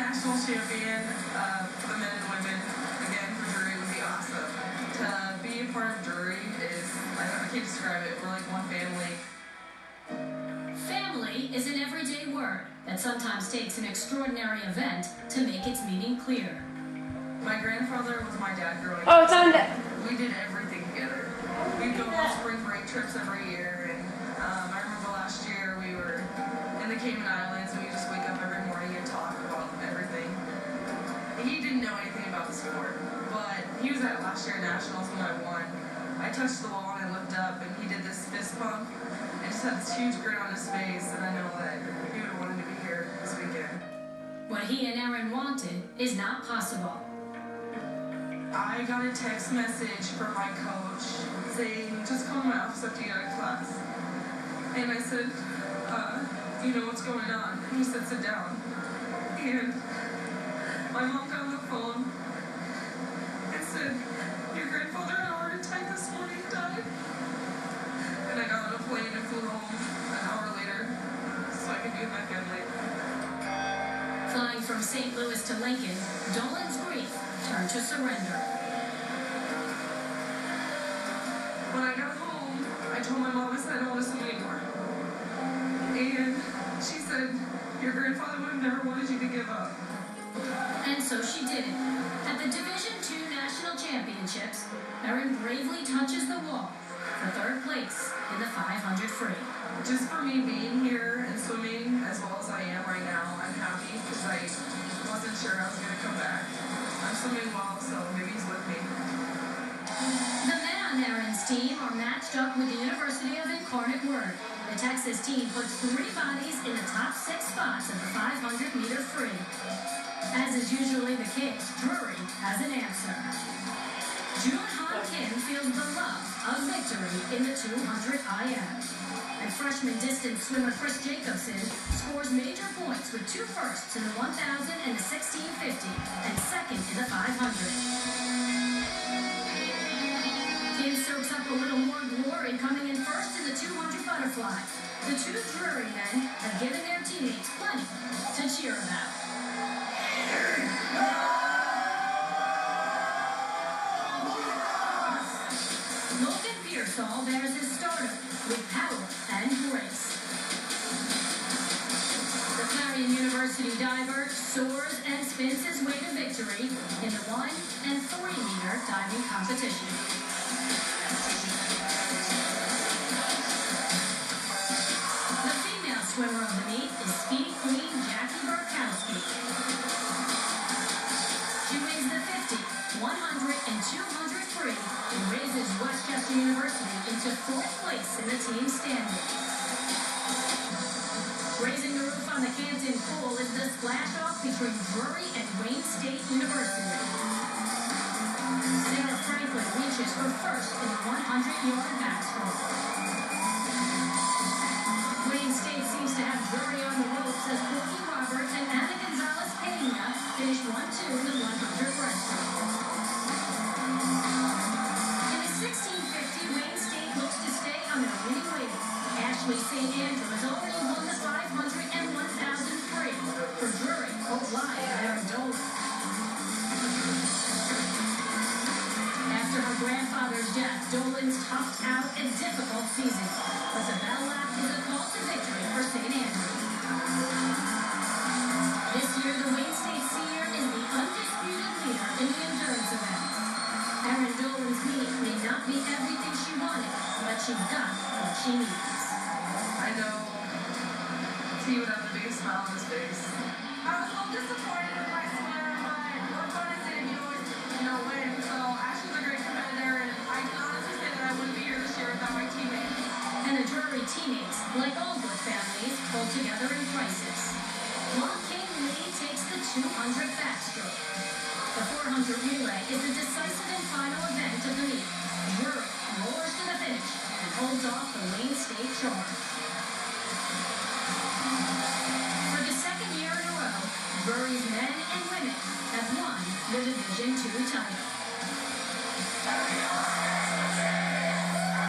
national champion for the men and women, again, for jury would be awesome. To be a part of jury is, I can't describe it, we're like one family. Family is an everyday word that sometimes takes an extraordinary event to make its meaning clear. My grandfather was my dad growing up. Oh, it's on the... We did everything together. We'd go on spring break trips every year, and I remember last year we were in the Cayman Islands, and we just wake up every morning and talk about everything. He didn't know anything about the sport, but he was at last year Nationals when I won. I touched the ball and I looked up, and he did this fist pump, and just had this huge grin on his face, and I know that he would have wanted to be here this weekend. What he and Erin wanted is not possible. I got a text message from my coach saying, just come to my office after you get out of class. And I said, you know what's going on? And he said, sit down. And my mom got on the phone and said, your grandfather had a heart attack this morning, died. And I got on a plane and flew home an hour later so I could be with my family. Flying from St. Louis to Lincoln, Dolan's grief turned to surrender. When I got home, I told my mom, I said, I don't want to see you anymore. And she said, your grandfather would have never wanted you to give up. And so she did it. At the Division II National Championships, Erin bravely touches the wall for third place in the 500 free. Just for me being here and swimming as well as I am right now, I'm happy because I wasn't sure I was going to come back. I'm swimming well, so maybe he's with me. The men on Erin's team are matched up with the University of Incarnate Word. The Texas team puts 3 bodies in the top 6 spots of the 500-meter free. As is usually the case, Drury has an answer. June Han Kim feels the love of victory in the 200 IM. And freshman distance swimmer Chris Jacobson scores major points with 2 firsts in the 1,000 and the 1650, and second in the 500. Kim soaks up a little more glory coming in first in the 200 butterfly. The 2 Drury men have given their teammates plenty to cheer about. Logan Pearsall bears his starter with power and grace. The Clarion University diver soars and spins his way to victory in the 1 and 3 meter diving competition. The female swimmer of the meet is speed queen Jackie Burkowski. She wins the 50, 100, and 200 free and raises Westchester University into 4th place in the team standings. Raising the roof on the Canton pool is the splash-off between Drury and Wayne State University. Sarah Franklin reaches for first in the 100-yard backstroke. Wayne State seems to have Drury on the ropes as Corky Roberts and Anna Gonzalez-Pena finish 1-2 in the 100 breaststroke. In the 1650, Wayne State looks to stay on their winning wave. Ashley St. Andrew has already won the 500 and 1,000 free. For Drury, Hope lies at Erin Dolan. After her grandfather's death, Dolan's toughed out a difficult season. But the bell lap is a call to victory for St. Andrew. This year, the Wayne State senior is the undisputed leader in the endurance event. Erin Dolan's meet may not be everything she wanted, but she's got what she needs. I know he would have the biggest smile on his face. I was a little disappointed with my swim, but what fun is it if you always, win? So Ashley's a great competitor, and I can honestly say that I wouldn't be here this year without my teammates. And the Drury teammates, like all good families, pull together in crisis. Mom King Lee takes the 200 backstroke. The 400 relay is the decisive and final event of the meet. Drury roars to the finish and holds off the Wayne State charge. For the 2nd year in a row, Drury's men and women have won the Division II title.